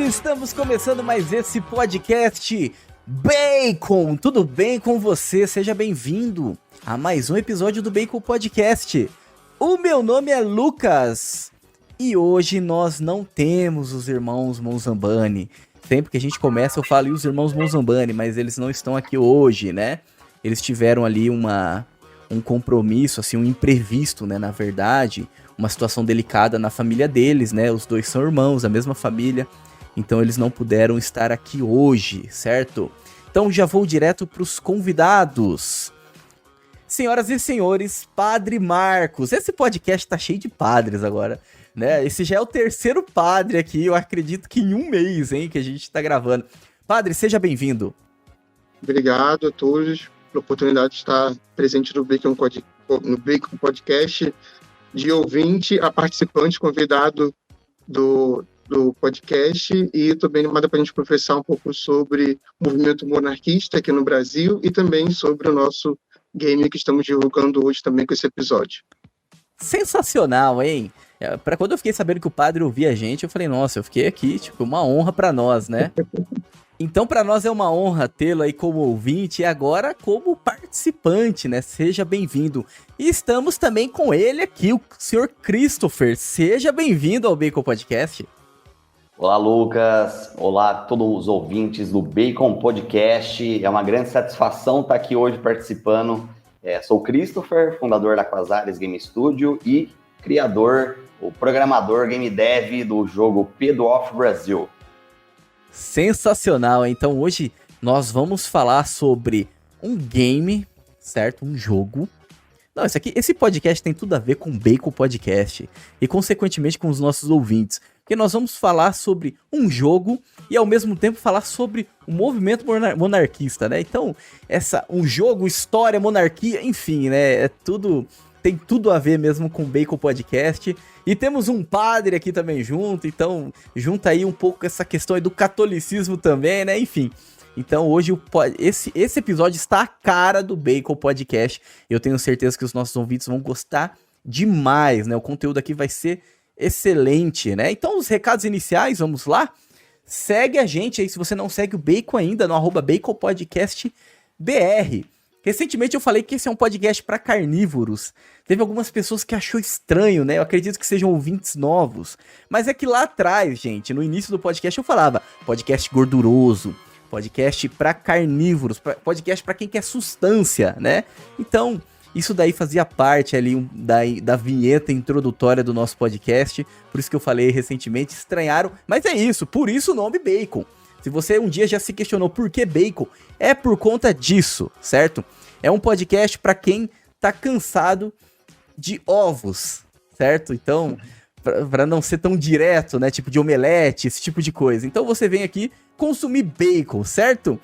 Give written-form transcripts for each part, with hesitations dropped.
Estamos começando mais esse podcast Bacon, tudo bem com você? Seja bem-vindo a mais um episódio do Bacon Podcast. O meu nome é Lucas e hoje nós não temos os irmãos Monzambani. Sempre que a gente começa eu falo os irmãos Monzambani, mas eles não estão aqui hoje, né? Eles tiveram ali um compromisso, assim, um imprevisto, né, na verdade, uma situação delicada na família deles, né? Os dois são irmãos, a mesma família. Então eles não puderam estar aqui hoje, certo? Então já vou direto para os convidados. Senhoras e senhores, Padre Marcos. Esse podcast tá cheio de padres agora, né? Esse já é o terceiro padre aqui, eu acredito que em um mês, hein, que a gente tá gravando. Padre, seja bem-vindo. Obrigado a todos pela oportunidade de estar presente no Bacon Podcast, de ouvinte a participante, convidado do podcast, e também animada para a gente conversar um pouco sobre o movimento monarquista aqui no Brasil e também sobre o nosso game que estamos divulgando hoje também com esse episódio. Sensacional, hein? Para quando eu fiquei sabendo que o padre ouvia a gente, eu falei, nossa, eu fiquei aqui, tipo, uma honra para nós, né? Então, para nós é uma honra tê-lo aí como ouvinte e agora como participante, né? Seja bem-vindo. E estamos também com ele aqui, o Sr. Christopher. Seja bem-vindo ao Bacon Podcast. Olá, Lucas. Olá a todos os ouvintes do Bacon Podcast. É uma grande satisfação estar aqui hoje participando. Sou o Christopher, fundador da Quasares Game Studio e criador, o programador game dev do jogo Pedro of Brasil. Sensacional. Então hoje nós vamos falar sobre um game, certo? Um jogo. Não, esse podcast tem tudo a ver com o Bacon Podcast e consequentemente com os nossos ouvintes. Porque nós vamos falar sobre um jogo e ao mesmo tempo falar sobre o movimento monarquista, né? Então, um jogo, história, monarquia, enfim, né? Tem tudo a ver mesmo com o Bacon Podcast. E temos um padre aqui também junto, então junta aí um pouco essa questão aí do catolicismo também, né? Enfim. Então hoje esse episódio está a cara do Bacon Podcast. Eu tenho certeza que os nossos ouvintes vão gostar demais, né? O conteúdo aqui vai ser excelente, né? Então os recados iniciais, vamos lá? Segue a gente aí, se você não segue o Bacon ainda, no @BaconPodcastBR. Recentemente eu falei que esse é um podcast para carnívoros. Teve algumas pessoas que achou estranho, né? Eu acredito que sejam ouvintes novos. Mas é que lá atrás, gente, no início do podcast eu falava podcast gorduroso, podcast para carnívoros, podcast para quem quer sustância, né? Então, isso daí fazia parte ali da vinheta introdutória do nosso podcast. Por isso que eu falei recentemente, estranharam. Mas é isso, por isso o nome Bacon. Se você um dia já se questionou por que Bacon, é por conta disso, certo? É um podcast para quem tá cansado de ovos, certo? Então, para não ser tão direto, né? Tipo de omelete, esse tipo de coisa. Então você vem aqui consumir bacon, certo?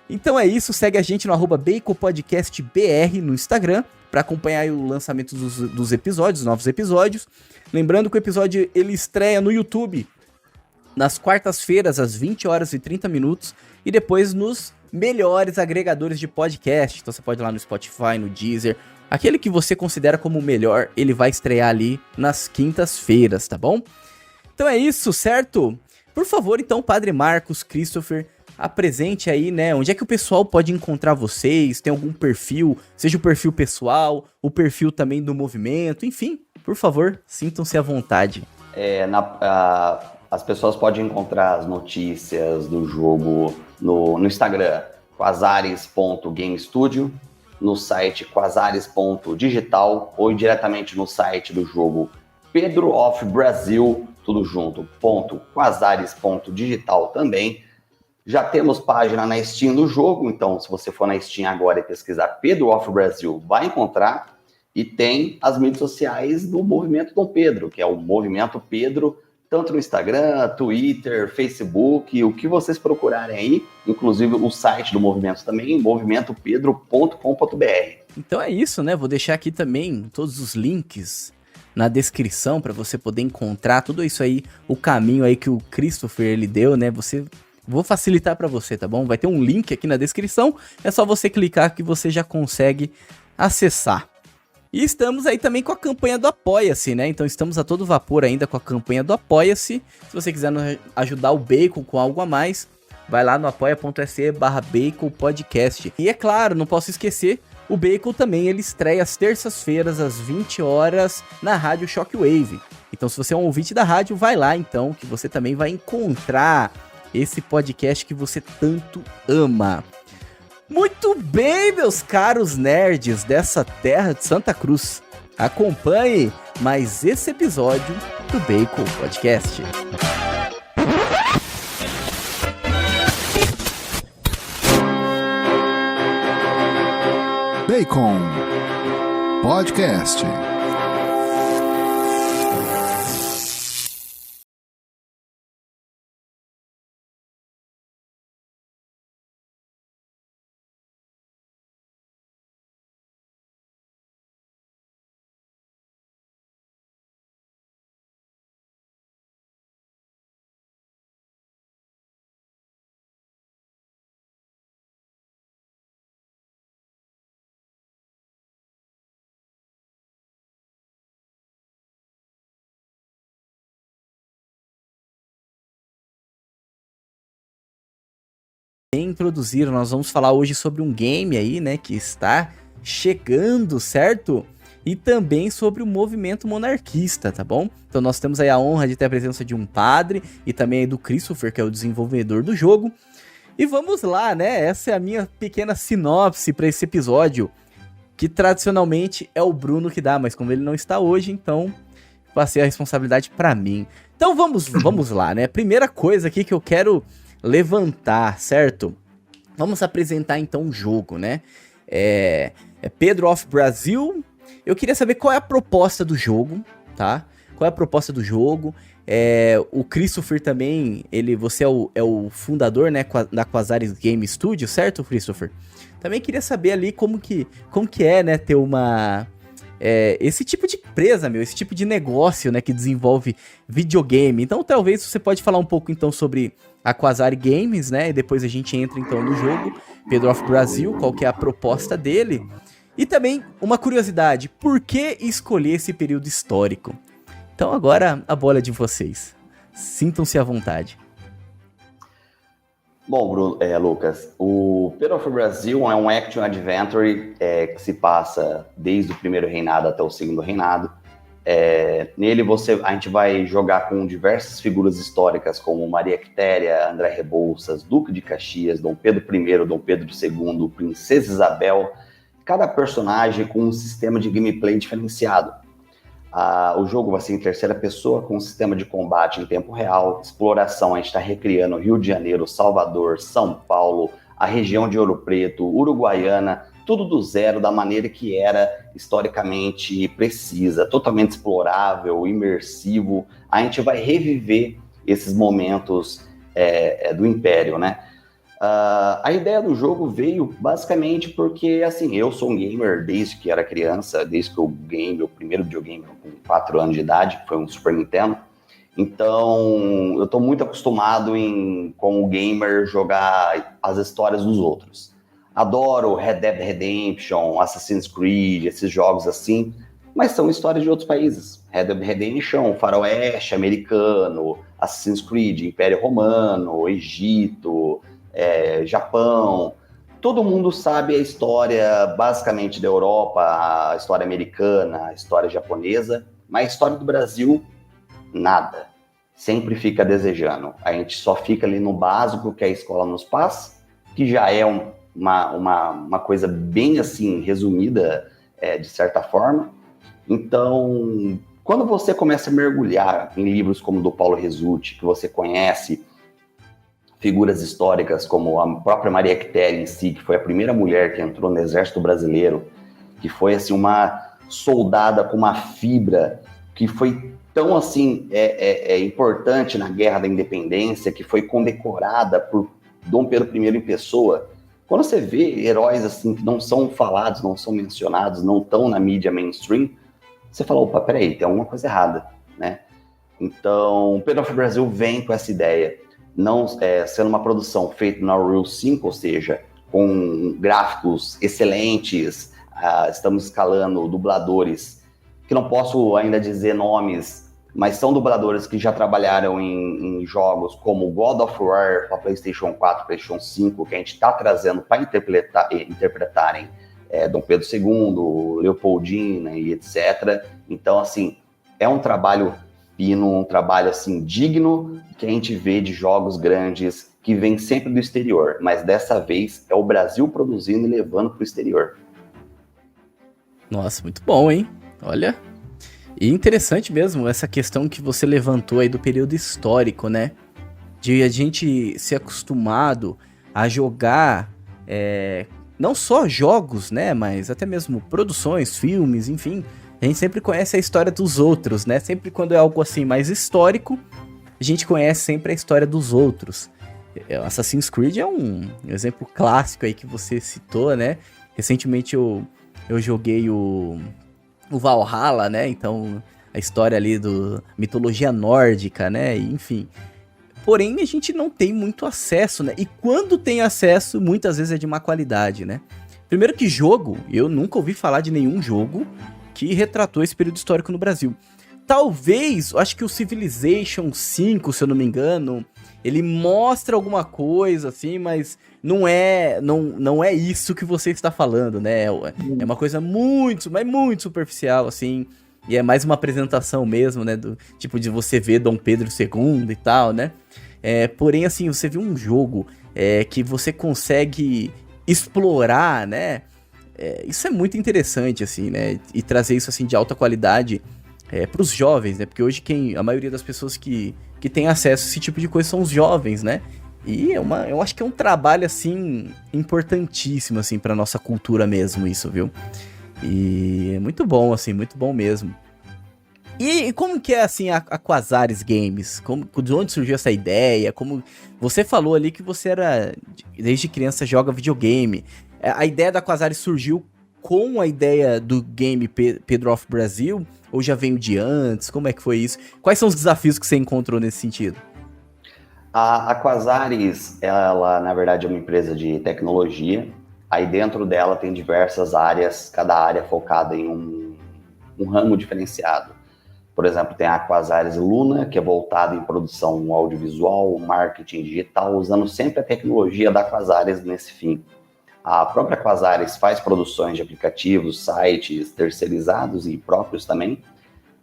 Então é isso, segue a gente no @BaconPodcastBR no Instagram para acompanhar o lançamento dos episódios, novos episódios. Lembrando que o episódio ele estreia no YouTube nas quartas-feiras, às 20h30, e depois nos melhores agregadores de podcast. Então você pode ir lá no Spotify, no Deezer, aquele que você considera como o melhor, ele vai estrear ali nas quintas-feiras, tá bom? Então é isso, certo? Por favor, então, Padre Marcos, Christopher, apresente aí, né, onde é que o pessoal pode encontrar vocês, tem algum perfil, seja o perfil pessoal, o perfil também do movimento, enfim, por favor, sintam-se à vontade. As pessoas podem encontrar as notícias do jogo no Instagram, quasares.gamestudio, no site quasares.digital ou diretamente no site do jogo Pedro of Brasil, tudo junto, .quasares.digital também. Já temos página na Steam do jogo, então se você for na Steam agora e pesquisar Pedro of Brasil, vai encontrar. E tem as mídias sociais do Movimento Dom Pedro, que é o Movimento Pedro, tanto no Instagram, Twitter, Facebook, o que vocês procurarem aí, inclusive o site do movimento também, movimentopedro.com.br. Então é isso, né? Vou deixar aqui também todos os links na descrição para você poder encontrar tudo isso aí, o caminho aí que o Christopher ele deu, né? Vou facilitar para você, tá bom? Vai ter um link aqui na descrição, é só você clicar que você já consegue acessar. E estamos aí também com a campanha do Apoia-se, né? Então estamos a todo vapor ainda com a campanha do Apoia-se. Se você quiser ajudar o Bacon com algo a mais, vai lá no apoia.se/baconpodcast. E é claro, não posso esquecer, o Bacon também ele estreia às terças-feiras, às 20 horas, na Rádio Shockwave. Então se você é um ouvinte da rádio, vai lá então, que você também vai encontrar esse podcast que você tanto ama. Muito bem, meus caros nerds dessa terra de Santa Cruz. Acompanhe mais esse episódio do Bacon Podcast. Bacon Podcast. Introduziram, nós vamos falar hoje sobre um game aí, né, que está chegando, certo? E também sobre o movimento monarquista, tá bom? Então nós temos aí a honra de ter a presença de um padre e também aí do Christopher, que é o desenvolvedor do jogo. E vamos lá, né? Essa é a minha pequena sinopse para esse episódio, que tradicionalmente é o Bruno que dá, mas como ele não está hoje, então passei a responsabilidade para mim. Então vamos lá, né? Primeira coisa aqui que eu quero levantar, certo? Vamos apresentar então o jogo, né? É Pedro of Brazil. Eu queria saber qual é a proposta do jogo, tá? Qual é a proposta do jogo? O Christopher também, você é o fundador, né, da Quasares Game Studio, certo, Christopher? Também queria saber ali como que é, né, ter esse tipo de empresa, esse tipo de negócio, né, que desenvolve videogame. Então talvez você pode falar um pouco então sobre a Quasar Games, né, e depois a gente entra então no jogo, Pedro of Brazil, qual que é a proposta dele. E também uma curiosidade, por que escolher esse período histórico? Então agora a bola é de vocês, sintam-se à vontade. Bom, Lucas, o Pedro of Brazil é um action adventure que se passa desde o primeiro reinado até o segundo reinado. Nele a gente vai jogar com diversas figuras históricas como Maria Quitéria, André Rebouças, Duque de Caxias, Dom Pedro I, Dom Pedro II, Princesa Isabel, cada personagem com um sistema de gameplay diferenciado. O jogo vai ser em terceira pessoa, com um sistema de combate em tempo real, exploração, a gente está recriando Rio de Janeiro, Salvador, São Paulo, a região de Ouro Preto, Uruguaiana, tudo do zero, da maneira que era historicamente precisa, totalmente explorável, imersivo. A gente vai reviver esses momentos do Império, né? A ideia do jogo veio basicamente porque, assim, eu sou um gamer desde que era criança, desde que eu ganhei meu primeiro videogame com 4 anos de idade, que foi um Super Nintendo. Então, eu estou muito acostumado com o gamer jogar as histórias dos outros. Adoro Red Dead Redemption, Assassin's Creed, esses jogos assim, mas são histórias de outros países. Red Dead Redemption, faroeste americano, Assassin's Creed, Império Romano, Egito, Japão. Todo mundo sabe a história basicamente da Europa, a história americana, a história japonesa, mas a história do Brasil, nada. Sempre fica desejando. A gente só fica ali no básico que a escola nos passa, que já é uma coisa bem assim resumida, de certa forma. Então, quando você começa a mergulhar em livros como o do Paulo Resulti, que você conhece figuras históricas como a própria Maria Quitéria em si, que foi a primeira mulher que entrou no Exército Brasileiro, que foi assim uma soldada com uma fibra, que foi tão assim importante na Guerra da Independência, que foi condecorada por Dom Pedro I em pessoa. Quando você vê heróis assim que não são falados, não são mencionados, não estão na mídia mainstream, você fala, opa, peraí, tem alguma coisa errada, né? Então, Pedro of Brasil vem com essa ideia, não sendo uma produção feita na Unreal 5, ou seja, com gráficos excelentes, estamos escalando dubladores, que não posso ainda dizer nomes, mas são dubladores que já trabalharam em jogos como God of War para PlayStation 4, PlayStation 5, que a gente está trazendo para interpretarem Dom Pedro II, Leopoldina e etc. Então, assim, é um trabalho fino, um trabalho assim, digno que a gente vê de jogos grandes que vêm sempre do exterior, mas dessa vez é o Brasil produzindo e levando para o exterior. Nossa, muito bom, hein? Olha... E interessante mesmo essa questão que você levantou aí do período histórico, né? De a gente ser acostumado a jogar, não só jogos, né? Mas até mesmo produções, filmes, enfim. A gente sempre conhece a história dos outros, né? Sempre quando é algo assim mais histórico, a gente conhece sempre a história dos outros. Assassin's Creed é um exemplo clássico aí que você citou, né? Recentemente eu joguei o Valhalla, né? Então, a história ali do mitologia nórdica, né? Enfim. Porém, a gente não tem muito acesso, né? E quando tem acesso, muitas vezes é de má qualidade, né? Primeiro que jogo, eu nunca ouvi falar de nenhum jogo que retratou esse período histórico no Brasil. Talvez, acho que o Civilization 5, se eu não me engano, ele mostra alguma coisa, assim, mas não é isso que você está falando, né? É uma coisa muito, mas muito superficial, assim, e é mais uma apresentação mesmo, né? Do tipo de você ver Dom Pedro II e tal, né? Porém, assim, você vê um jogo que você consegue explorar, né? Isso é muito interessante, assim, né? E trazer isso, assim, de alta qualidade para os jovens, né? Porque hoje a maioria das pessoas que tem acesso a esse tipo de coisa são os jovens, né? E eu acho que é um trabalho, assim, importantíssimo, assim, pra nossa cultura mesmo, isso, viu? E é muito bom, assim, muito bom mesmo. E como que é, assim, a Quasares Games? De onde surgiu essa ideia? Como você falou ali que você desde criança joga videogame. A ideia da Quasares surgiu com a ideia do game Pedro of Brasil? Ou já veio de antes? Como é que foi isso? Quais são os desafios que você encontrou nesse sentido? A Quasares, ela, na verdade, é uma empresa de tecnologia. Aí dentro dela tem diversas áreas, cada área focada em um ramo diferenciado. Por exemplo, tem a Quasares Luna, que é voltada em produção audiovisual, marketing digital, usando sempre a tecnologia da Quasares nesse fim. A própria Quasares faz produções de aplicativos, sites terceirizados e próprios também.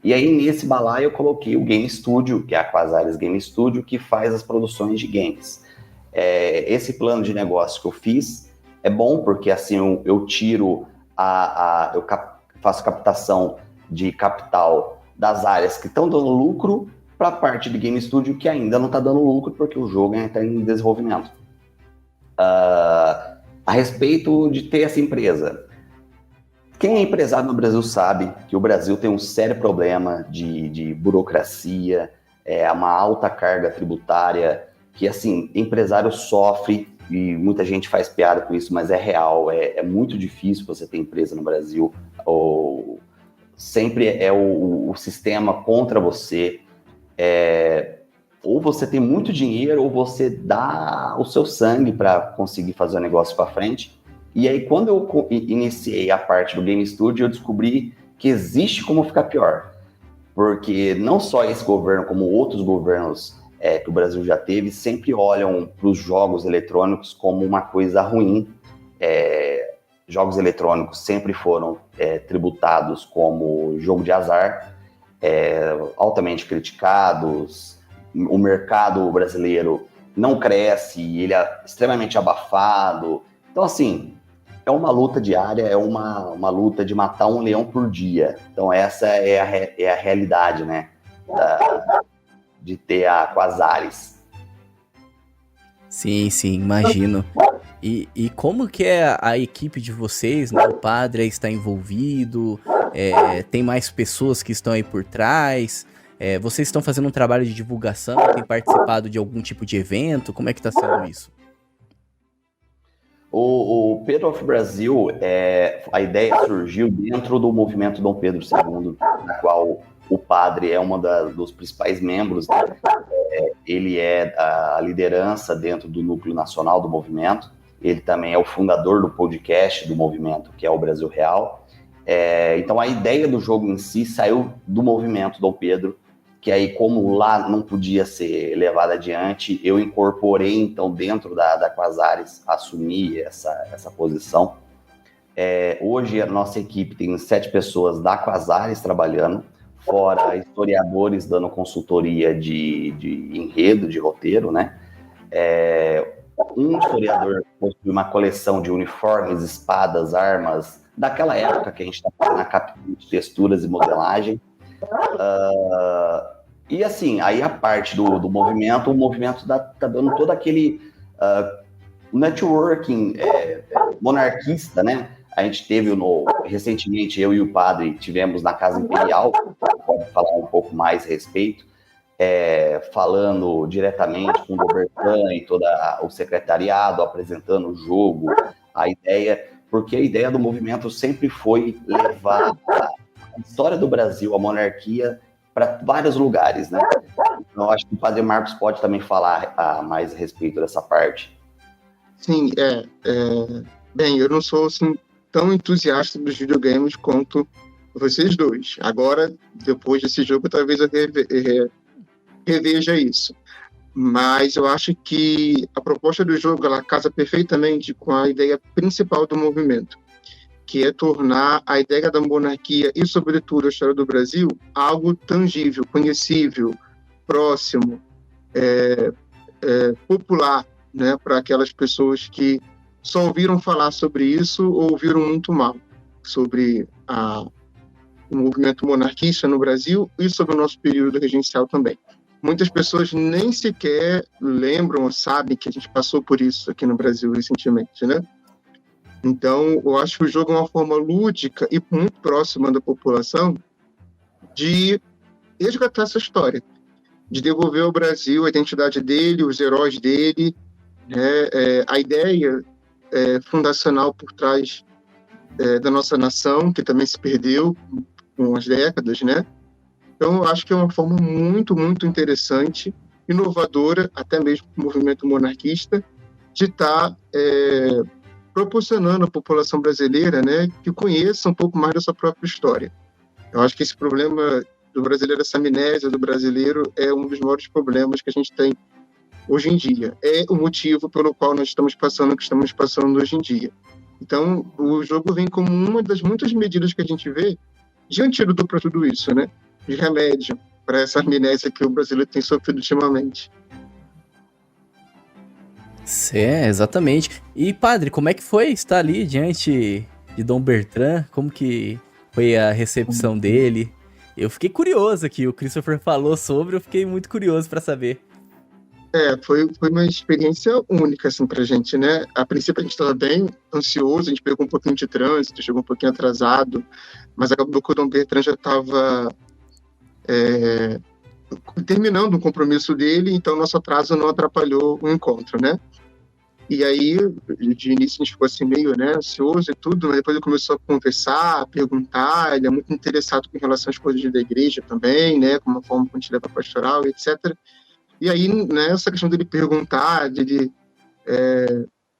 E aí, nesse balaio, eu coloquei o Game Studio, que é a Quasares Game Studio, que faz as produções de games. Esse plano de negócio que eu fiz é bom, porque assim eu tiro eu faço captação de capital das áreas que estão dando lucro para a parte de Game Studio que ainda não está dando lucro, porque o jogo ainda está em desenvolvimento. A respeito de ter essa empresa, quem é empresário no Brasil sabe que o Brasil tem um sério problema de burocracia, uma alta carga tributária, que assim, empresário sofre, e muita gente faz piada com isso, mas é real, é muito difícil você ter empresa no Brasil, sempre é o sistema contra você, ou você tem muito dinheiro, ou você dá o seu sangue para conseguir fazer o negócio para frente. E aí, quando eu iniciei a parte do Game Studio, eu descobri que existe como ficar pior. Porque não só esse governo, como outros governos que o Brasil já teve, sempre olham para os jogos eletrônicos como uma coisa ruim. Jogos eletrônicos sempre foram tributados como jogo de azar, altamente criticados. O mercado brasileiro não cresce, ele é extremamente abafado. Então, assim, é uma luta diária, é uma luta de matar um leão por dia. Então, essa é a realidade, né, de ter a Quasares. Sim, imagino. E como que é a equipe de vocês, né? O padre está envolvido, tem mais pessoas que estão aí por trás. Vocês estão fazendo um trabalho de divulgação? Tem participado de algum tipo de evento? Como é que tá sendo isso? O Pedro of Brasil, a ideia surgiu dentro do movimento Dom Pedro II, na qual o padre é um dos principais membros, né? Ele é a liderança dentro do núcleo nacional do movimento. Ele também é o fundador do podcast do movimento, que é o Brasil Real. Então a ideia do jogo em si saiu do movimento Dom Pedro, que aí, como lá não podia ser levado adiante, eu incorporei, então, dentro da Quasares, assumi essa posição. Hoje, a nossa equipe tem 7 pessoas da Quasares trabalhando, fora historiadores dando consultoria de enredo, de roteiro, né? Um historiador possui uma coleção de uniformes, espadas, armas, daquela época que a gente está fazendo a captura de texturas e modelagem. E assim, aí a parte do movimento, o movimento tá dando todo aquele networking monarquista, né? A gente teve recentemente, eu e o padre tivemos na Casa Imperial, pode falar um pouco mais a respeito, falando diretamente com o Bertrand e todo o secretariado, apresentando o jogo, a ideia, porque a ideia do movimento sempre foi levar a história do Brasil, a monarquia, para vários lugares, né? Então, acho que o padre Marcos pode também falar mais a respeito dessa parte. Sim, bem, eu não sou assim, tão entusiasta dos videogames quanto vocês dois. Agora, depois desse jogo, talvez eu reveja isso. Mas eu acho que a proposta do jogo, ela casa perfeitamente com a ideia principal do movimento, que é tornar a ideia da monarquia e, sobretudo, a história do Brasil algo tangível, conhecível, próximo, popular, né, para aquelas pessoas que só ouviram falar sobre isso ou ouviram muito mal sobre o movimento monarquista no Brasil e sobre o nosso período regencial também. Muitas pessoas nem sequer lembram ou sabem que a gente passou por isso aqui no Brasil recentemente, né? Então, eu acho que o jogo é uma forma lúdica e muito próxima da população de resgatar essa história, de devolver ao Brasil a identidade dele, os heróis dele, né? A ideia fundacional por trás da nossa nação, que também se perdeu com as décadas, né? Então, eu acho que é uma forma muito, muito interessante, inovadora, até mesmo para o movimento monarquista, de estar proporcionando à população brasileira, né, que conheça um pouco mais da sua própria história. Eu acho que esse problema do brasileiro, essa amnésia do brasileiro, é um dos maiores problemas que a gente tem hoje em dia. É o motivo pelo qual nós estamos passando o que estamos passando hoje em dia. Então, o jogo vem como uma das muitas medidas que a gente vê de antídoto para tudo isso, né? De remédio para essa amnésia que o brasileiro tem sofrido ultimamente. Exatamente. E, padre, como é que foi estar ali diante de Dom Bertrand? Como que foi a recepção dele? Eu fiquei curioso aqui, o Christopher falou sobre, eu fiquei muito curioso para saber. Foi uma experiência única, assim, pra gente, né? A princípio a gente estava bem ansioso, a gente pegou um pouquinho de trânsito, chegou um pouquinho atrasado, mas acabou que o Dom Bertrand já estava terminando o compromisso dele, então nosso atraso não atrapalhou o encontro, né? E aí, de início, a gente ficou assim meio, né, ansioso e tudo, mas depois ele começou a conversar, a perguntar, ele é muito interessado com relação às coisas da igreja também, né, como a forma como a gente leva a pastoral, etc. E aí, né, essa questão dele perguntar, de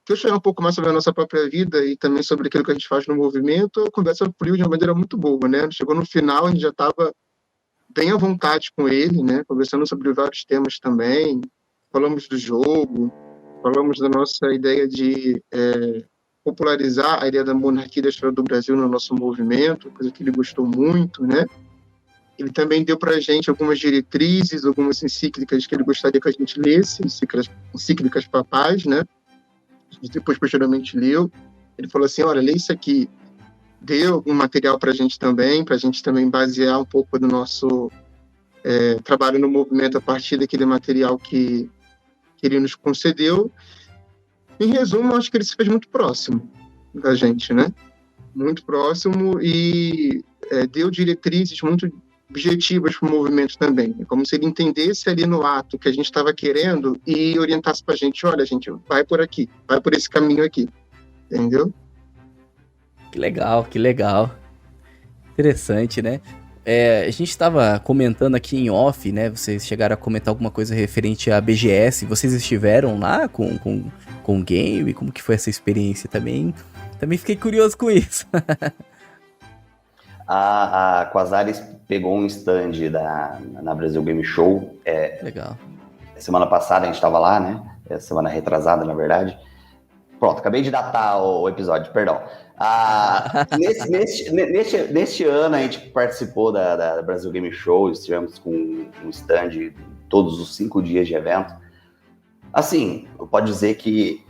questionar um pouco mais sobre a nossa própria vida e também sobre aquilo que a gente faz no movimento, a conversa fluiu de uma maneira muito boa, né? Chegou no final, a gente já estava bem à vontade com ele, né, conversando sobre vários temas também, falamos do jogo, falamos da nossa ideia de popularizar a ideia da monarquia e da história do Brasil no nosso movimento, coisa que ele gostou muito, né? Ele também deu para a gente algumas diretrizes, algumas encíclicas que ele gostaria que a gente lesse, encíclicas papais, né? A gente depois, posteriormente, leu. Ele falou assim, olha, lê isso aqui. Deu algum material para a gente também basear um pouco do nosso trabalho no movimento a partir daquele material que ele nos concedeu. Em resumo, acho que ele se fez muito próximo da gente, né? Muito próximo e deu diretrizes muito objetivas para o movimento também. É como se ele entendesse ali no ato que a gente estava querendo e orientasse para a gente, olha, gente, vai por aqui, vai por esse caminho aqui, entendeu? Que legal, que legal. Interessante, né? A gente estava comentando aqui em off, né? Vocês chegaram a comentar alguma coisa referente à BGS. Vocês estiveram lá com o game? Como que foi essa experiência também? Também fiquei curioso com isso. A Quasares pegou um stand na Brasil Game Show. Legal. Semana passada a gente estava lá, né? Semana retrasada, na verdade. Pronto, acabei de datar o episódio, perdão. Neste ano a gente participou da Brasil Game Show, estivemos com um stand todos os 5 dias de evento. Assim, eu posso dizer que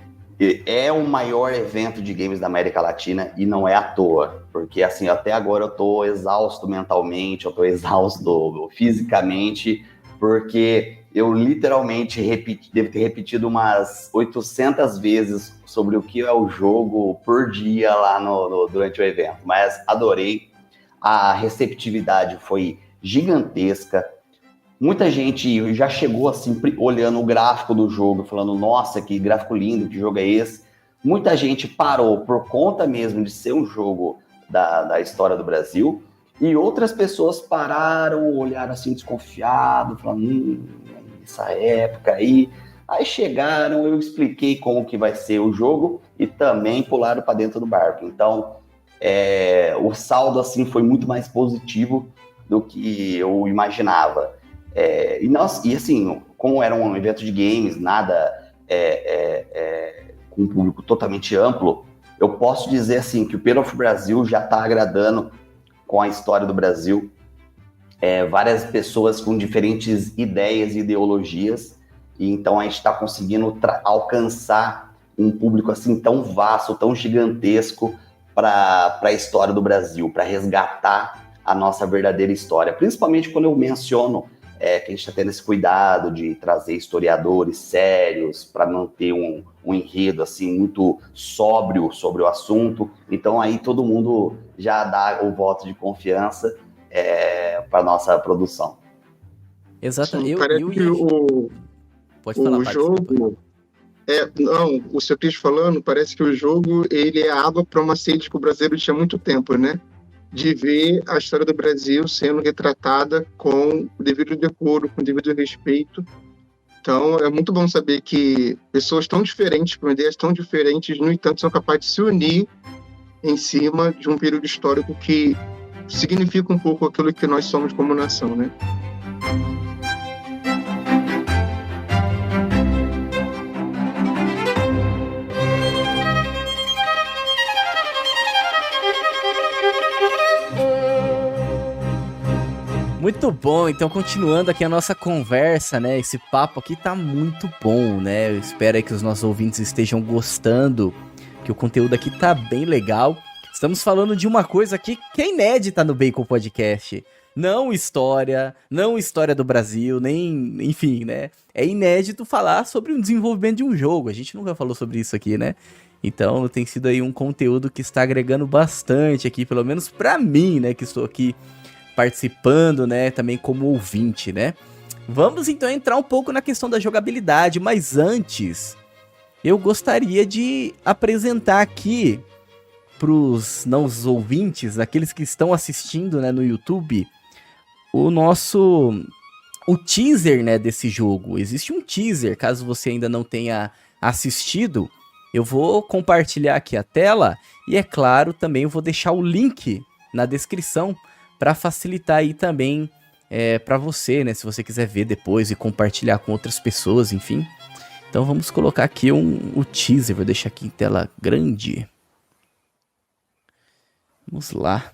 é o maior evento de games da América Latina e não é à toa, porque assim, até agora eu tô exausto mentalmente, eu tô exausto fisicamente, porque eu literalmente devo ter repetido umas 800 vezes sobre o que é o jogo por dia lá durante o evento, mas adorei, a receptividade foi gigantesca, muita gente já chegou assim, olhando o gráfico do jogo, falando, nossa, que gráfico lindo, que jogo é esse? Muita gente parou por conta mesmo de ser um jogo da história do Brasil, e outras pessoas pararam, olharam assim desconfiado, falando, essa época aí. Aí chegaram, eu expliquei como que vai ser o jogo e também pularam para dentro do barco. Então, o saldo assim foi muito mais positivo do que eu imaginava. E assim, como era um evento de games, nada com um público totalmente amplo, eu posso dizer assim que o Pair of Brasil já está agradando com a história do Brasil, várias pessoas com diferentes ideias e ideologias, e então a gente está conseguindo alcançar um público assim tão vasto, tão gigantesco para a história do Brasil, para resgatar a nossa verdadeira história, principalmente quando eu menciono que a gente está tendo esse cuidado de trazer historiadores sérios para manter um enredo assim muito sóbrio sobre o assunto. Então aí todo mundo já dá o voto de confiança para nossa produção. Exatamente. Pode falar, o jogo. O seu Cris falando, parece que o jogo ele é água para uma sede que o brasileiro tinha muito tempo, né? De ver a história do Brasil sendo retratada com o devido decoro, com o devido respeito. Então, é muito bom saber que pessoas tão diferentes, com ideias tão diferentes, no entanto, são capazes de se unir em cima de um período histórico que significa um pouco aquilo que nós somos como nação, né? Muito bom, então continuando aqui a nossa conversa, né, esse papo aqui tá muito bom, né, eu espero aí que os nossos ouvintes estejam gostando, que o conteúdo aqui tá bem legal. Estamos falando de uma coisa aqui que é inédita no Bacon Podcast, não história do Brasil, nem, enfim, né, é inédito falar sobre um desenvolvimento de um jogo, a gente nunca falou sobre isso aqui, né, então tem sido aí um conteúdo que está agregando bastante aqui, pelo menos pra mim, né, que estou aqui participando, né, também como ouvinte, né. Vamos então entrar um pouco na questão da jogabilidade, mas antes eu gostaria de apresentar aqui pros não os ouvintes, aqueles que estão assistindo, né, no YouTube, o teaser, né, desse jogo. Existe um teaser, caso você ainda não tenha assistido, eu vou compartilhar aqui a tela e, é claro, também eu vou deixar o link na descrição para facilitar aí também para você, né, se você quiser ver depois e compartilhar com outras pessoas, enfim. Então vamos colocar aqui o teaser, vou deixar aqui em tela grande. Vamos lá.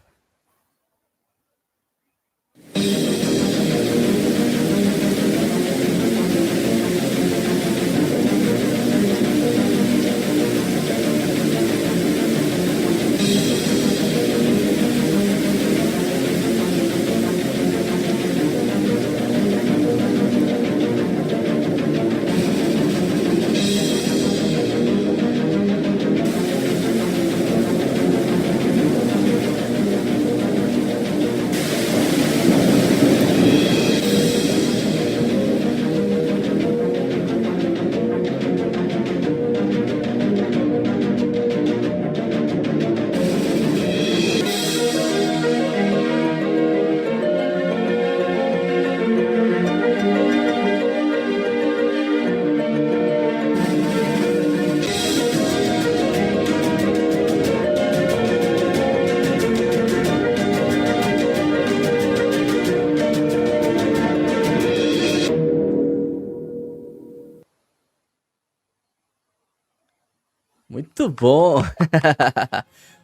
Muito bom.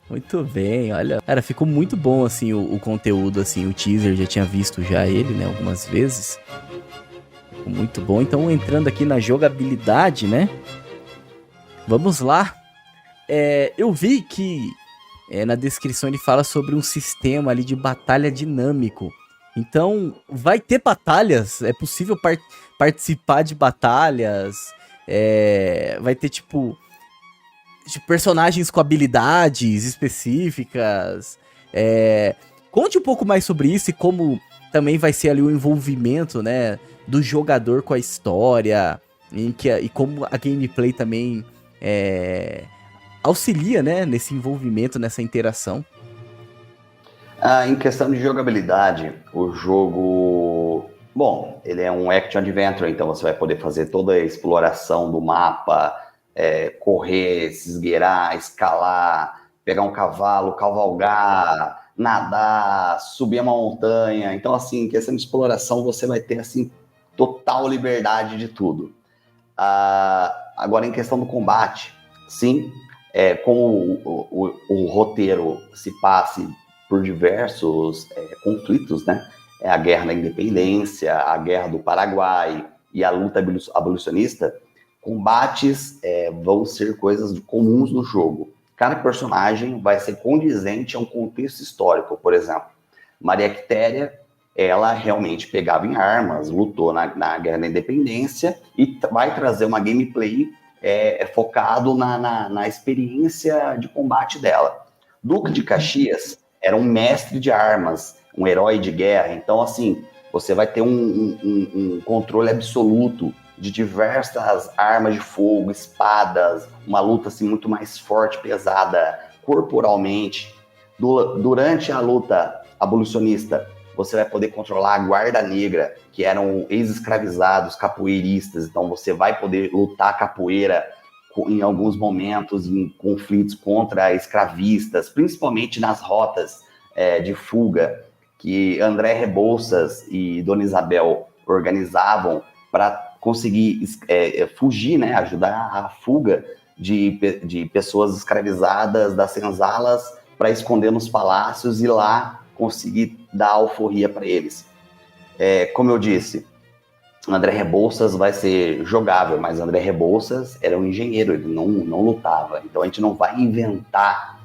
Muito bem, olha. Cara, ficou muito bom, assim, o conteúdo, assim, o teaser, já tinha visto já ele, né, algumas vezes. Ficou muito bom. Então, entrando aqui na jogabilidade, né, vamos lá. Eu vi que na descrição ele fala sobre um sistema ali de batalha dinâmico. Então, vai ter batalhas? É possível participar de batalhas? Vai ter, tipo, personagens com habilidades específicas? Conte um pouco mais sobre isso e como também vai ser ali o envolvimento, né, do jogador com a história e como a gameplay também auxilia, né, nesse envolvimento, nessa interação. Em questão de jogabilidade, o jogo... Bom, ele é um action adventure, então você vai poder fazer toda a exploração do mapa, correr, se esgueirar, escalar, pegar um cavalo, cavalgar, nadar, subir uma montanha. Então, assim, em questão de exploração, você vai ter, assim, total liberdade de tudo. Agora, em questão do combate, sim, como o roteiro se passe por diversos conflitos, né? A Guerra da Independência, a Guerra do Paraguai e a luta abolicionista, combates vão ser coisas comuns no jogo. Cada personagem vai ser condizente a um contexto histórico. Por exemplo, Maria Quitéria, ela realmente pegava em armas, lutou na Guerra da Independência e vai trazer uma gameplay focado na experiência de combate dela. Duque de Caxias era um mestre de armas, um herói de guerra. Então, assim, você vai ter um controle absoluto de diversas armas de fogo, espadas, uma luta assim, muito mais forte, pesada, corporalmente. Durante a luta abolicionista, você vai poder controlar a Guarda Negra, que eram ex-escravizados, capoeiristas. Então, você vai poder lutar capoeira em alguns momentos, em conflitos contra escravistas, principalmente nas rotas de fuga, que André Rebouças e Dona Isabel organizavam para conseguir fugir, né, ajudar a fuga de pessoas escravizadas das senzalas para esconder nos palácios e lá conseguir dar alforria para eles. Como eu disse, André Rebouças vai ser jogável, mas André Rebouças era um engenheiro, ele não lutava. Então a gente não vai inventar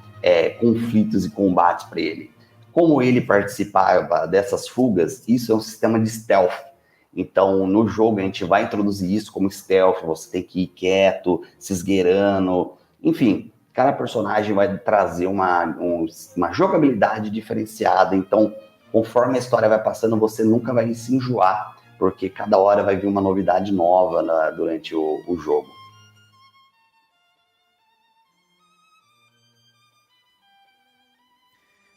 conflitos e combates para ele. Como ele participava dessas fugas, isso é um sistema de stealth. Então, no jogo, a gente vai introduzir isso como stealth, você tem que ir quieto, se esgueirando. Enfim, cada personagem vai trazer uma jogabilidade diferenciada. Então, conforme a história vai passando, você nunca vai se enjoar, porque cada hora vai vir uma novidade nova durante o jogo.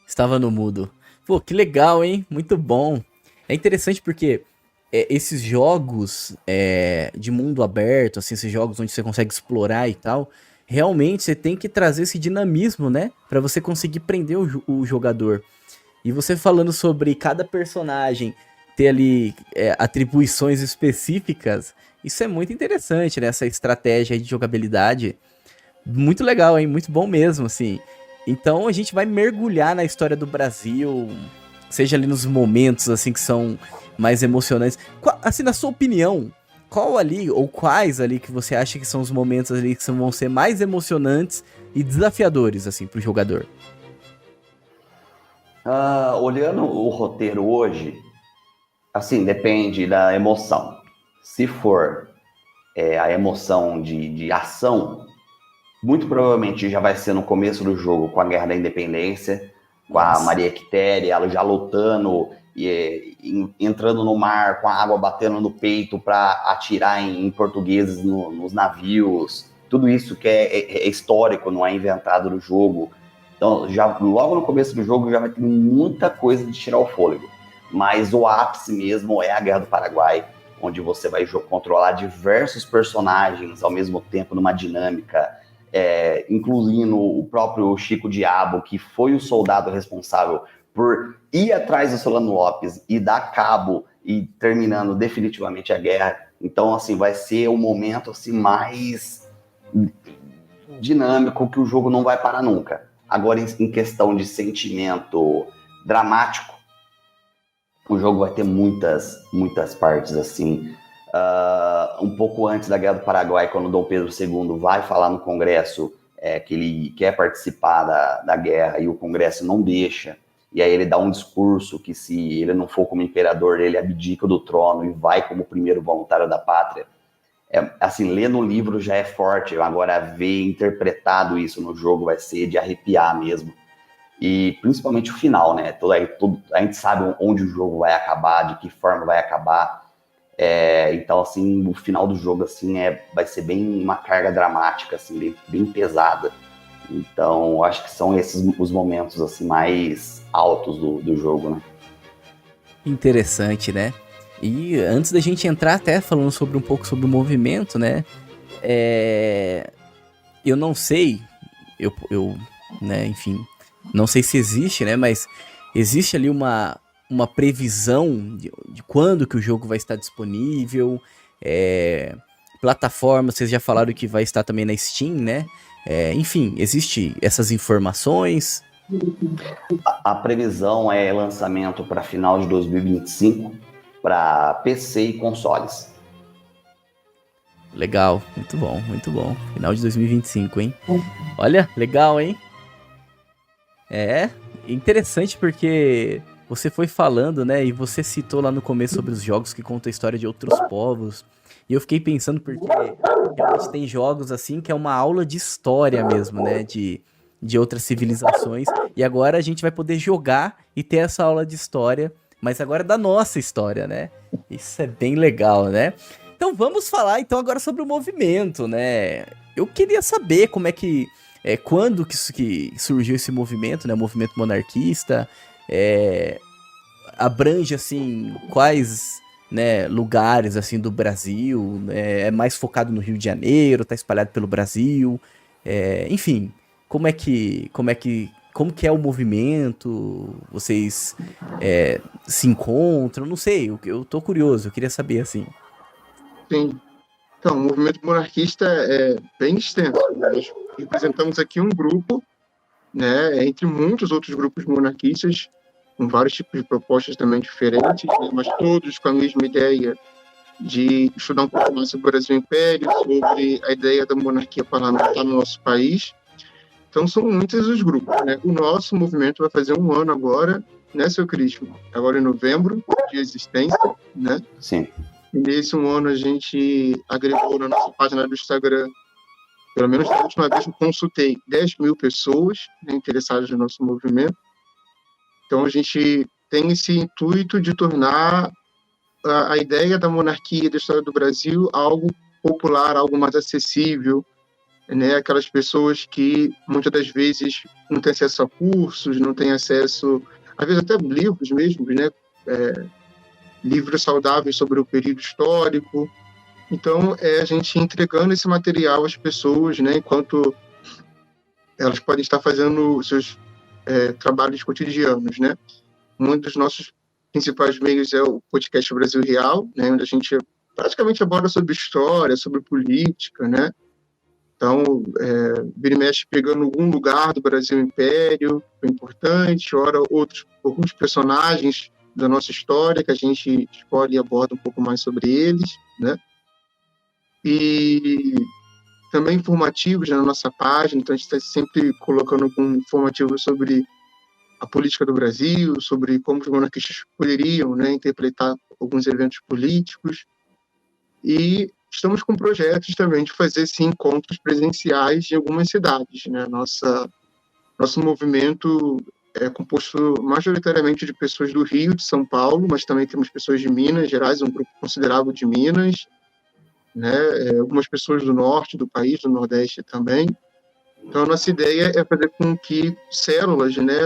Estava no mudo. Pô, que legal, hein? Muito bom. É interessante porque esses jogos de mundo aberto, assim, esses jogos onde você consegue explorar e tal, realmente você tem que trazer esse dinamismo, né? Pra você conseguir prender o jogador. E você falando sobre cada personagem ter ali atribuições específicas, isso é muito interessante, né? Essa estratégia de jogabilidade. Muito legal, hein? Muito bom mesmo, assim. Então a gente vai mergulhar na história do Brasil, seja ali nos momentos assim que são mais emocionantes. Assim, na sua opinião, qual ali ou quais ali que você acha que são os momentos ali que vão ser mais emocionantes e desafiadores assim pro jogador? Olhando o roteiro hoje, assim, depende da emoção. Se for a emoção de ação, muito provavelmente já vai ser no começo do jogo, com a Guerra da Independência, com a Maria Quitéria, ela já lutando e entrando no mar, com a água batendo no peito para atirar em portugueses nos navios. Tudo isso que é histórico, não é inventado no jogo. Então, já logo no começo do jogo já vai ter muita coisa de tirar o fôlego. Mas o ápice mesmo é a Guerra do Paraguai, onde você vai controlar diversos personagens ao mesmo tempo numa dinâmica, incluindo o próprio Chico Diabo, que foi o soldado responsável por ir atrás do Solano Lopes e dar cabo e terminando definitivamente a guerra. Então, assim, vai ser o momento assim, mais dinâmico que o jogo não vai parar nunca. Agora, em questão de sentimento dramático, o jogo vai ter muitas partes assim. Um pouco antes da Guerra do Paraguai, quando Dom Pedro II vai falar no Congresso que ele quer participar da guerra e o Congresso não deixa, e aí ele dá um discurso que se ele não for como imperador, ele abdica do trono e vai como primeiro voluntário da pátria. Assim, ler no livro já é forte, agora ver interpretado isso no jogo vai ser de arrepiar mesmo. E principalmente o final, né? A gente sabe onde o jogo vai acabar, de que forma vai acabar. Então, assim, o final do jogo assim, vai ser bem uma carga dramática, assim, bem pesada. Então, acho que são esses os momentos assim, mais altos do jogo, né? Interessante, né? E antes da gente entrar até falando sobre um pouco sobre o movimento, né? Eu não sei, né, enfim, não sei se existe, né? Mas existe ali uma previsão de quando que o jogo vai estar disponível, plataforma, vocês já falaram que vai estar também na Steam, né? Enfim, existe essas informações? A previsão é lançamento para final de 2025 para PC e consoles. Legal, muito bom, muito bom. Final de 2025, hein? Olha, legal, hein? Interessante porque você foi falando, né? E você citou lá no começo sobre os jogos que contam a história de outros povos. E eu fiquei pensando porque realmente tem jogos assim que é uma aula de história mesmo, né? De outras civilizações. E agora a gente vai poder jogar e ter essa aula de história, mas agora da nossa história, né? Isso é bem legal, né? Então vamos falar então agora sobre o movimento, né? Eu queria saber como é que... quando que surgiu esse movimento, né? O movimento monarquista. Abrange, assim, quais, né, lugares, assim, do Brasil. É mais focado no Rio de Janeiro, tá espalhado pelo Brasil. Enfim, como que é o movimento? Vocês se encontram? Não sei, eu tô curioso, eu queria saber, assim. Sim. Então, o movimento monarquista é bem extenso. Nós representamos aqui um grupo, né, entre muitos outros grupos monarquistas, com vários tipos de propostas também diferentes, né, mas todos com a mesma ideia de estudar um pouco mais sobre o Brasil Império, sobre a ideia da monarquia parlamentar no nosso país. Então, são muitos os grupos, né? O nosso movimento vai fazer 1 ano agora, né, seu Cristo? Agora em novembro, de existência, né? Sim. E nesse 1 ano a gente agregou na nossa página do Instagram, pelo menos da última vez eu consultei 10 mil pessoas, né, interessadas no nosso movimento. Então a gente tem esse intuito de tornar a ideia da monarquia e da história do Brasil algo popular, algo mais acessível, né? Aquelas pessoas que muitas das vezes não têm acesso a cursos, não têm acesso, às vezes até livros mesmo, né? Livros saudáveis sobre o período histórico. Então, a gente entregando esse material às pessoas, né? Enquanto elas podem estar fazendo seus trabalhos cotidianos, né? Um dos nossos principais meios é o podcast Brasil Real, né? Onde a gente praticamente aborda sobre história, sobre política, né? Então, vira e mexe pegando algum lugar do Brasil Império, é importante, ora alguns personagens da nossa história que a gente escolhe e aborda um pouco mais sobre eles, né? E também informativos na nossa página, então a gente está sempre colocando algum informativo sobre a política do Brasil, sobre como os monarquistas poderiam, né, interpretar alguns eventos políticos. E estamos com projetos também de fazer sim, encontros presenciais em algumas cidades, né? Nosso movimento é composto majoritariamente de pessoas do Rio, de São Paulo, mas também temos pessoas de Minas Gerais, um grupo considerável de Minas, né? Algumas pessoas do norte do país, do nordeste também. Então, a nossa ideia é fazer com que células, né,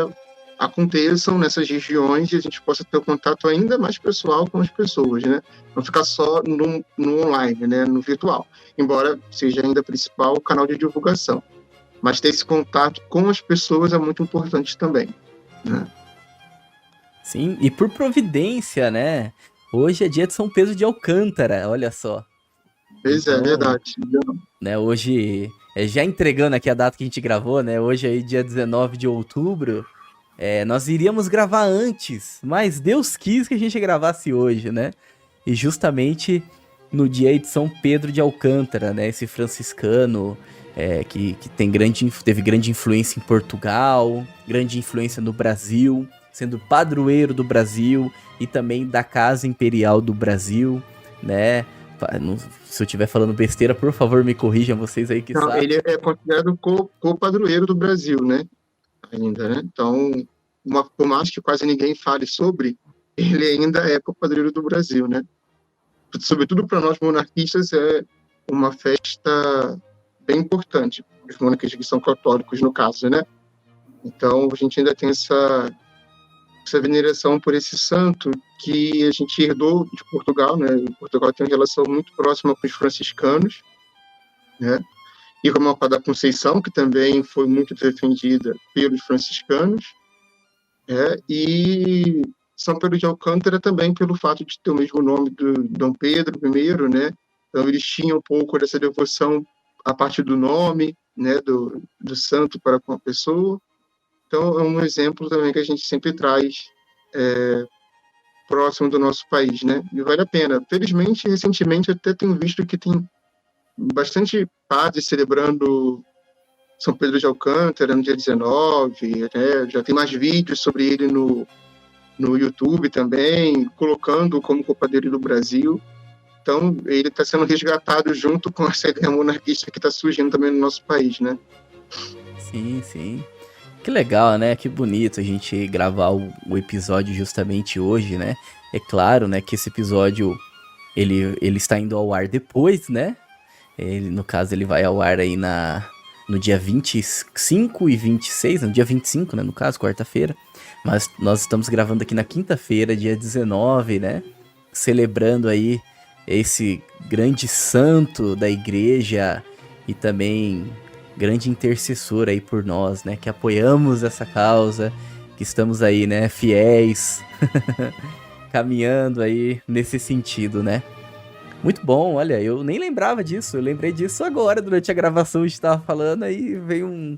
aconteçam nessas regiões e a gente possa ter um contato ainda mais pessoal com as pessoas, né? Não ficar só no online, né, no virtual, embora seja ainda principal o canal de divulgação. Mas ter esse contato com as pessoas é muito importante também, né? Sim, e por providência, né? Hoje é dia de São Pedro de Alcântara, olha só. Pois é, Então, verdade. né, hoje, já entregando aqui a data que a gente gravou, né, hoje aí dia 19 de outubro, nós iríamos gravar antes, mas Deus quis que a gente gravasse hoje, né? E justamente no dia aí de São Pedro de Alcântara, né, esse franciscano que teve grande influência em Portugal, grande influência no Brasil, sendo padroeiro do Brasil e também da Casa Imperial do Brasil, né? Se eu estiver falando besteira, por favor, me corrijam vocês aí que Não, sabem. ele é considerado co-padroeiro do Brasil, né? Ainda, né? Então, por mais que quase ninguém fale sobre, ele ainda é co-padroeiro do Brasil, né? Sobretudo para nós monarquistas, é uma festa bem importante, os monarquistas que são católicos, no caso, né? Então, a gente ainda tem essa veneração por esse santo que a gente herdou de Portugal, né? Portugal tem uma relação muito próxima com os franciscanos, né? E como a da Conceição, que também foi muito defendida pelos franciscanos, e São Pedro de Alcântara também pelo fato de ter o mesmo nome do Dom Pedro I, né? Então eles tinham um pouco dessa devoção a partir do nome, né, do santo para com a pessoa. Então é um exemplo também que a gente sempre traz próximo do nosso país, né? E vale a pena. Felizmente, recentemente, até tenho visto que tem bastante padres celebrando São Pedro de Alcântara no dia 19, né? Já tem mais vídeos sobre ele no YouTube também, colocando como copadeiro do Brasil. Então, ele está sendo resgatado junto com essa ideia monarquista que está surgindo também no nosso país, né? Sim, sim. Que legal, né? Que bonito a gente gravar o episódio justamente hoje, né? É claro, né, que esse episódio, ele está indo ao ar depois, né? No caso, ele vai ao ar aí no dia 25 e 26, no dia 25, né, no caso, quarta-feira. Mas nós estamos gravando aqui na quinta-feira, dia 19, né? Celebrando aí esse grande santo da igreja e também grande intercessor aí por nós, né? Que apoiamos essa causa, que estamos aí, né, fiéis, caminhando aí nesse sentido, né? Muito bom, olha, eu nem lembrava disso, eu lembrei disso agora, durante a gravação a gente tava falando, aí veio um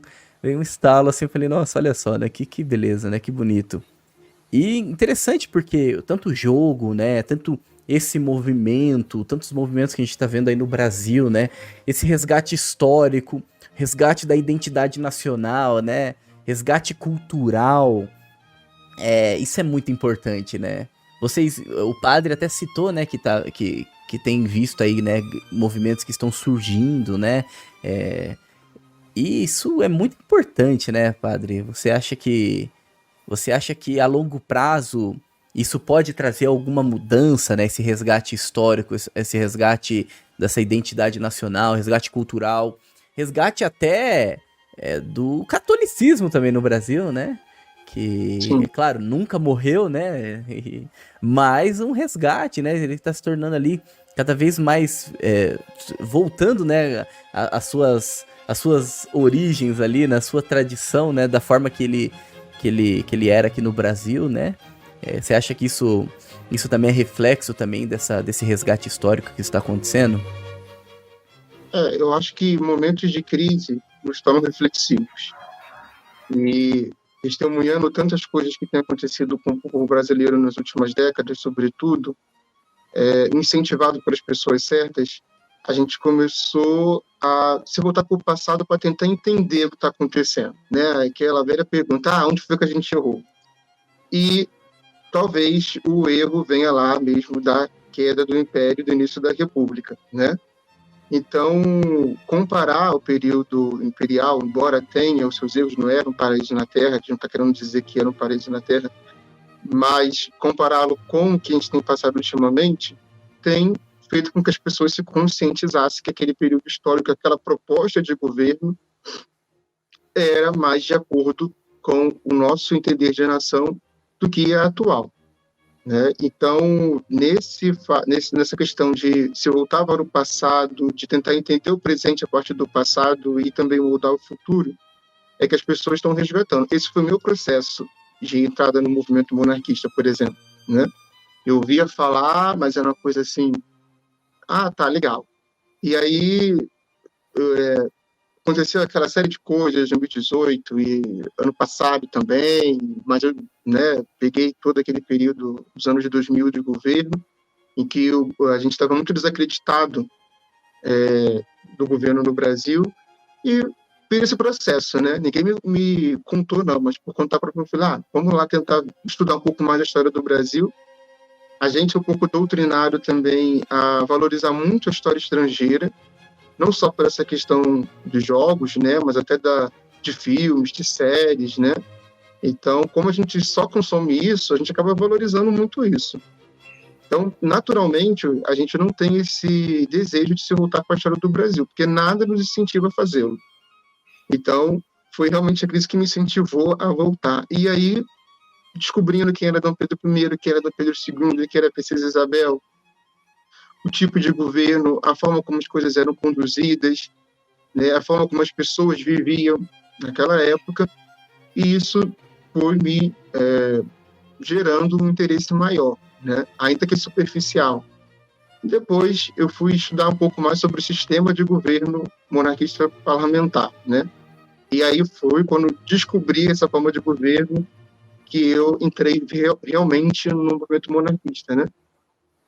estalo assim, eu falei, nossa, olha só, né, que beleza, né, que bonito. E interessante porque tanto o jogo, né, tanto esse movimento, tantos movimentos que a gente tá vendo aí no Brasil, né, esse resgate histórico, resgate da identidade nacional, né, resgate cultural, isso é muito importante, né. O padre até citou, né, que tem visto aí, né, movimentos que estão surgindo, né, e isso é muito importante, né, padre? Você acha que a longo prazo isso pode trazer alguma mudança, né, esse resgate histórico, esse resgate dessa identidade nacional, resgate cultural, resgate até do catolicismo também no Brasil, né? Que, Sim. é claro, nunca morreu, né? Mas um resgate, né? Ele está se tornando ali cada vez mais voltando, né? Às suas origens ali, na sua tradição, né? Da forma que ele era aqui no Brasil, né? Você acha que isso também é reflexo também desse resgate histórico que está acontecendo? Eu acho que momentos de crise nos tornam reflexivos. E testemunhando tantas coisas que têm acontecido com o povo brasileiro nas últimas décadas, sobretudo, incentivado pelas pessoas certas, a gente começou a se voltar para o passado para tentar entender o que está acontecendo, né? Aquela velha pergunta, onde foi que a gente errou? E talvez o erro venha lá mesmo da queda do Império, do início da República, né? Então, comparar o período imperial, embora tenha os seus erros, não era um paraíso na Terra, a gente não está querendo dizer que era um paraíso na Terra, mas compará-lo com o que a gente tem passado ultimamente, tem feito com que as pessoas se conscientizassem que aquele período histórico, aquela proposta de governo, era mais de acordo com o nosso entender de nação do que a atual, né? Então, nessa questão de se voltar para o passado, de tentar entender o presente a partir do passado e também mudar o futuro, é que as pessoas estão resgatando. Esse foi o meu processo de entrada no movimento monarquista, por exemplo, né? Eu ouvia falar, mas era uma coisa assim, tá, legal. E aí aconteceu aquela série de coisas em 2018 e ano passado também, mas eu, né, peguei todo aquele período dos anos de 2000 de governo, em que a gente estava muito desacreditado do governo no Brasil, e fiz esse processo, né? Ninguém me contou, não, mas por conta própria, eu falei, vamos lá tentar estudar um pouco mais a história do Brasil. A gente é um pouco doutrinário também a valorizar muito a história estrangeira, não só por essa questão de jogos, né, mas até de filmes, de séries, né? Então, como a gente só consome isso, a gente acaba valorizando muito isso. Então, naturalmente, a gente não tem esse desejo de se voltar para a história do Brasil, porque nada nos incentiva a fazê-lo. Então, foi realmente a crise que me incentivou a voltar. E aí, descobrindo quem era Dom Pedro I, quem era Dom Pedro II, quem era a Princesa Isabel, o tipo de governo, a forma como as coisas eram conduzidas, né, a forma como as pessoas viviam naquela época, e isso foi me gerando um interesse maior, né, ainda que superficial. Depois eu fui estudar um pouco mais sobre o sistema de governo monarquista parlamentar, né, e aí foi quando descobri essa forma de governo que eu entrei realmente no movimento monarquista, né,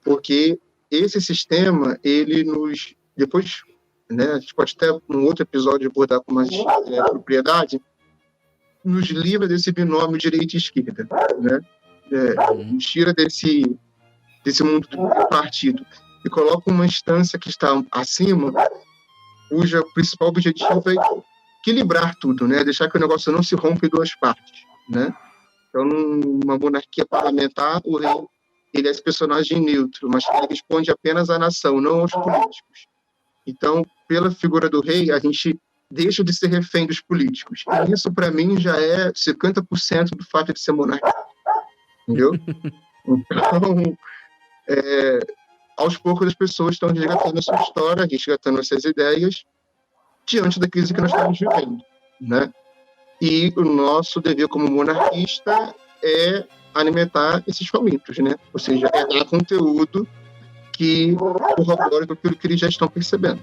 porque esse sistema, ele nos... Depois, né, a gente pode até, num outro episódio, abordar com mais propriedade, nos livra desse binômio direita e esquerda, né? Nos tira desse mundo do partido e coloca uma instância que está acima, cuja principal objetivo é equilibrar tudo, né? Deixar que o negócio não se rompa em duas partes, né? Então, numa monarquia parlamentar, o rei ele é esse personagem neutro, mas ele responde apenas à nação, não aos políticos. Então, pela figura do rei, a gente deixa de ser refém dos políticos. E isso, para mim, já é 50% do fato de ser monarca. Entendeu? Então, aos poucos as pessoas estão resgatando a sua história, resgatando essas ideias, diante da crise que nós estamos vivendo, né? E o nosso dever como monarquista é alimentar esses famintos, né? Ou seja, é dar conteúdo que corrobore com aquilo que eles já estão percebendo.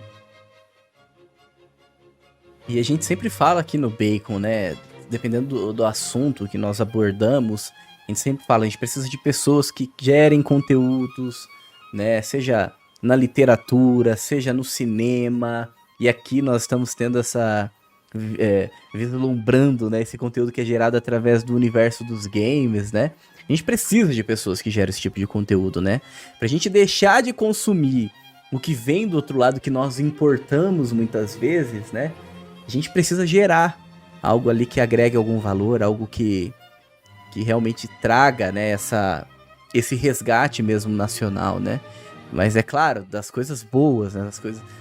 E a gente sempre fala aqui no Bacon, né? Dependendo do assunto que nós abordamos, a gente sempre fala, a gente precisa de pessoas que gerem conteúdos, né? Seja na literatura, seja no cinema. E aqui nós estamos tendo essa... vislumbrando, né, esse conteúdo que é gerado através do universo dos games, né? A gente precisa de pessoas que geram esse tipo de conteúdo, né? Pra gente deixar de consumir o que vem do outro lado, que nós importamos muitas vezes, né? A gente precisa gerar algo ali que agregue algum valor, algo que realmente traga, né, esse resgate mesmo nacional, né? Mas é claro, das coisas boas, né?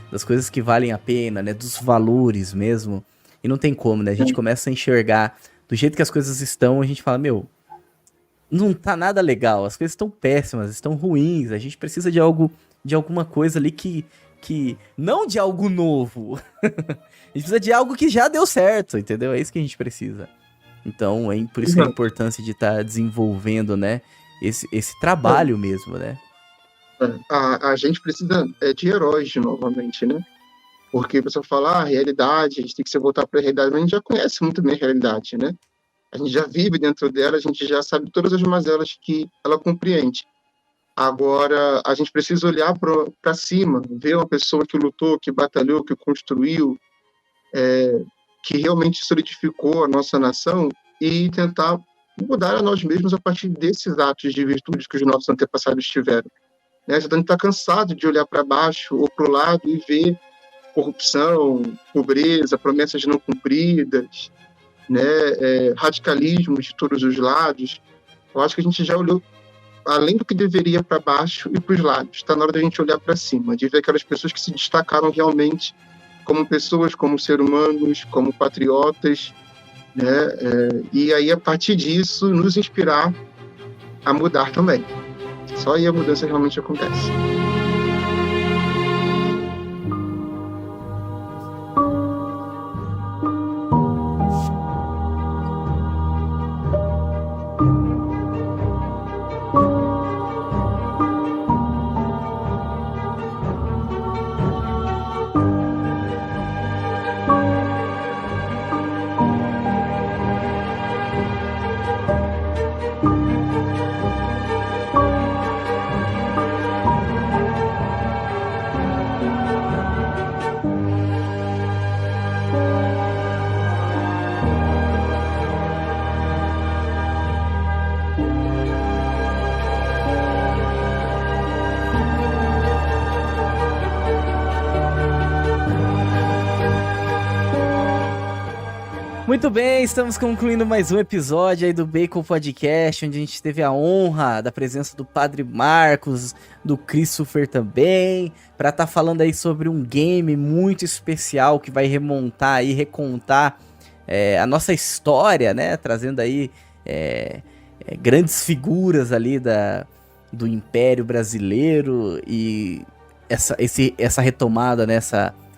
Das coisas que valem a pena, né? Dos valores mesmo. E não tem como, né? A gente começa a enxergar do jeito que as coisas estão, a gente fala, não tá nada legal, as coisas estão péssimas, estão ruins, a gente precisa de alguma coisa ali que não de algo novo. A gente precisa de algo que já deu certo, entendeu? É isso que a gente precisa. Então, por isso a importância de estar desenvolvendo, né? Esse trabalho mesmo, né? A gente precisa de heróis novamente, né? Porque a pessoa fala, a realidade, a gente tem que se voltar para a realidade, mas a gente já conhece muito bem a realidade, né? A gente já vive dentro dela, a gente já sabe todas as mazelas que ela compreende. Agora, a gente precisa olhar para cima, ver uma pessoa que lutou, que batalhou, que construiu, que realmente solidificou a nossa nação e tentar mudar a nós mesmos a partir desses atos de virtude que os nossos antepassados tiveram. Né? A gente está cansado de olhar para baixo ou para o lado e ver corrupção, pobreza, promessas não cumpridas, né? Radicalismo de todos os lados. Eu acho que a gente já olhou além do que deveria para baixo e para os lados. Está na hora da gente olhar para cima, de ver aquelas pessoas que se destacaram realmente como pessoas, como seres humanos, como patriotas, né? E aí, a partir disso, nos inspirar a mudar também. Só aí a mudança realmente acontece. Muito bem, estamos concluindo mais um episódio aí do Bacon Podcast, onde a gente teve a honra da presença do Padre Marcos, do Christopher também, para estar falando aí sobre um game muito especial que vai recontar a nossa história, né? Trazendo aí grandes figuras ali do Império Brasileiro e essa retomada, né,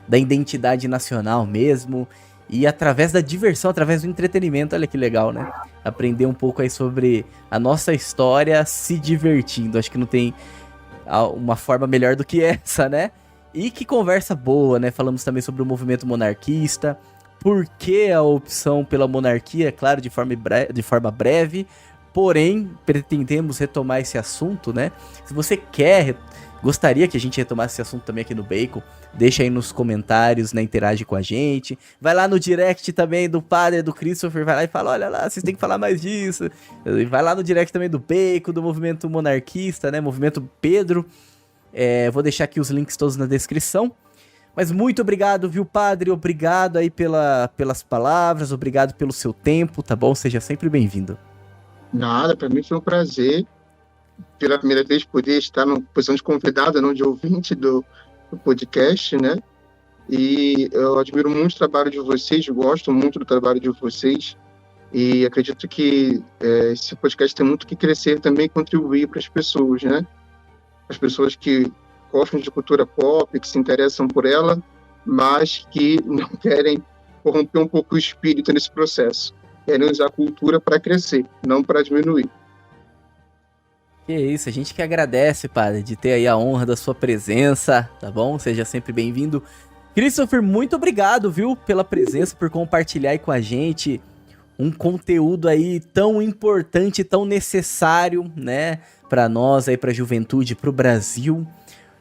da identidade nacional mesmo. E através da diversão, através do entretenimento, olha que legal, né? Aprender um pouco aí sobre a nossa história se divertindo. Acho que não tem uma forma melhor do que essa, né? E que conversa boa, né? Falamos também sobre o movimento monarquista. Por que a opção pela monarquia? Claro, de forma breve. Porém, pretendemos retomar esse assunto, né? Se você gostaria que a gente retomasse esse assunto também aqui no Bacon, deixa aí nos comentários, né, interage com a gente. Vai lá no direct também do Padre, do Christopher, vai lá e fala, olha lá, vocês têm que falar mais disso. Vai lá no direct também do Bacon, do movimento monarquista, né, movimento Pedro. Vou deixar aqui os links todos na descrição. Mas muito obrigado, viu, Padre? Obrigado aí pelas palavras, obrigado pelo seu tempo, tá bom? Seja sempre bem-vindo. Nada, para mim foi um prazer, pela primeira vez, poder estar na posição de convidado, não de ouvinte do podcast, né? E eu admiro muito o trabalho de vocês, gosto muito do trabalho de vocês, e acredito que esse podcast tem muito que crescer também e contribuir para as pessoas, né? As pessoas que gostam de cultura pop, que se interessam por ela, mas que não querem corromper um pouco o espírito nesse processo. Querem usar a cultura para crescer, não para diminuir. Que isso, a gente que agradece, Padre, de ter aí a honra da sua presença, tá bom? Seja sempre bem-vindo. Christopher, muito obrigado, viu, pela presença, por compartilhar aí com a gente um conteúdo aí tão importante, tão necessário, né, para nós aí, pra juventude, pro Brasil.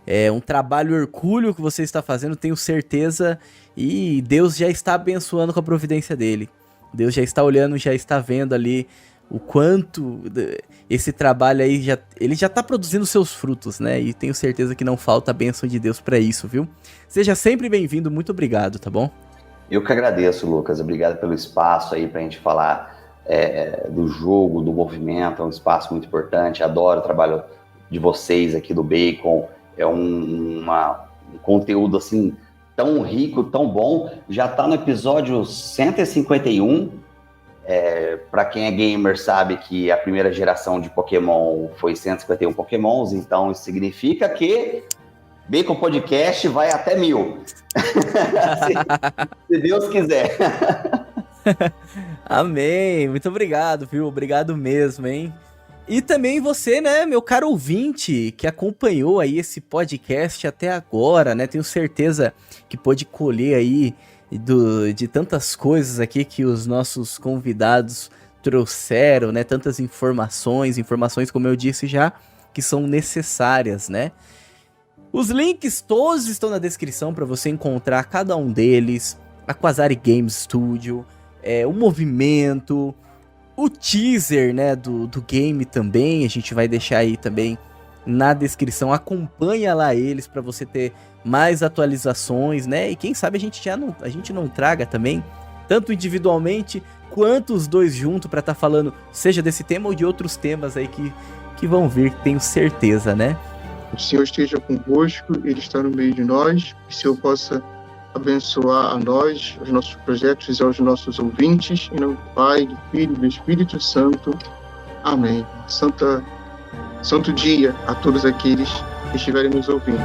É um trabalho hercúleo que você está fazendo, tenho certeza, e Deus já está abençoando com a providência dele. Deus já está olhando, já está vendo ali o quanto esse trabalho aí ele já tá produzindo seus frutos, né? E tenho certeza que não falta a bênção de Deus para isso, viu? Seja sempre bem-vindo, muito obrigado, tá bom? Eu que agradeço, Lucas. Obrigado pelo espaço aí pra gente falar do jogo, do movimento. É um espaço muito importante. Adoro o trabalho de vocês aqui do Bacon. É um conteúdo assim tão rico, tão bom. Já tá no episódio 151. Para quem é gamer sabe que a primeira geração de Pokémon foi 151 Pokémons, então isso significa que Bacon Podcast vai até 1000. se Deus quiser. Amém, muito obrigado, viu? Obrigado mesmo, hein? E também você, né, meu caro ouvinte, que acompanhou aí esse podcast até agora, né? Tenho certeza que pôde colher aí de tantas coisas aqui que os nossos convidados trouxeram, né? Tantas informações, como eu disse já, que são necessárias, né? Os links todos estão na descrição para você encontrar cada um deles, a Quasari Game Studio, o movimento, o teaser, né, do game também, a gente vai deixar aí também na descrição. Acompanha lá eles para você ter mais atualizações, né? E quem sabe a gente não traga também, tanto individualmente quanto os dois juntos, para estar falando, seja desse tema ou de outros temas aí que vão vir, tenho certeza, né? O Senhor esteja convosco, Ele está no meio de nós, que o Senhor possa abençoar a nós, os nossos projetos e aos nossos ouvintes, em nome do Pai, do Filho e do Espírito Santo. Amém. Santo dia a todos aqueles que estiverem nos ouvindo.